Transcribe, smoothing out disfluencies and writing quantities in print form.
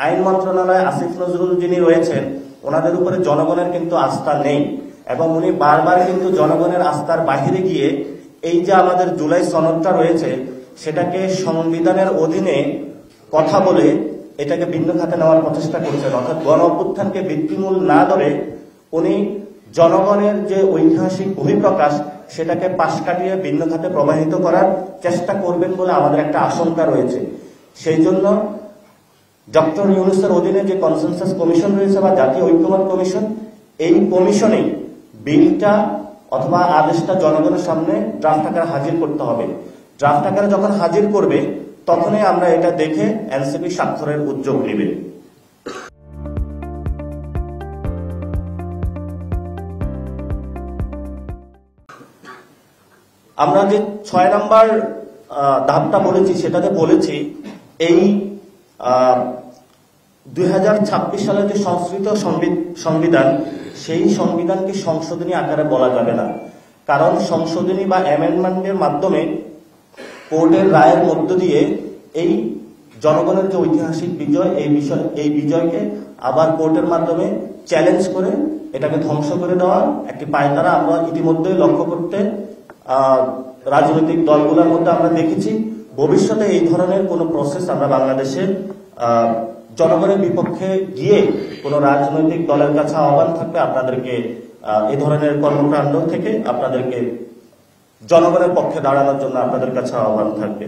আইন মন্ত্রণালয়ে আসিফ নজরুল যিনি রয়েছেন, ওনাদের উপরে জনগণের কিন্তু আস্থা নেই এবং উনি বারবার কিন্তু জনগণের আস্থার বাহিরে গিয়ে এই যে আমাদের জুলাই সনদটা রয়েছে সেটাকে সংবিধানের অধীনে কথা বলে এটাকে ভিন্ন খাতে নেওয়ার প্রচেষ্টা করছেন। অর্থাৎ গণ অভ্যুত্থানকে ভিত্তিমূল না ধরে উনি জনগণের যে ঐতিহাসিক বহিঃপ্রকাশ সেটাকে পাশ কাটিয়ে ভিন্ন খাতে প্রবাহিত করার চেষ্টা করবেন বলে আমাদের একটা আশঙ্কা রয়েছে। সেই জন্য ডক্টর ইউনূসের অধীনে যে কনসেনসাস কমিশন রয়েছে বা জাতীয় ঐক্যমত কমিশন, এই কমিশনেই বিলটা অথবা আদেশটা জনগণের সামনে ড্রাফট আকারে হাজির করতে হবে। ড্রাফট আকারে যখন হাজির করবে তখনই আমরা এটা দেখে এনসিপি স্বাক্ষরের উদ্যোগ নেবে। আমরা যে ৬ নম্বর ধাপটা বলেছি সেটাতে বলেছি এই 2026 সালের যে সংস্কৃত সংবিধান, সেই সংবিধানকে সংশোধনী আকারে বলা যাবে না। কারণ সংশোধনী বা অ্যামেন্ডমেন্টের মাধ্যমে কোর্টের রায়ের মধ্য দিয়ে এই জনগণের যে ঐতিহাসিক বিজয়, এই বিজয়কে আবার কোর্টের মাধ্যমে চ্যালেঞ্জ করে এটাকে ধ্বংস করে দেওয়ার একটি পায়তারা আমরা ইতিমধ্যেই লক্ষ্য করতে রাজনৈতিক দলগুলোর মধ্যে আমরা দেখেছি। ভবিষ্যতে এই ধরনের কোনো প্রসেস আমরা বাংলাদেশে জনগণের বিপক্ষে গিয়ে কোনো রাজনৈতিক দলের কাছে আহ্বান থাকবে আপনাদেরকে এই ধরনের কর্মকাণ্ড থেকে আপনাদেরকে জনগণের পক্ষে দাঁড়ানোর জন্য আপনাদের কাছে আহ্বান থাকবে।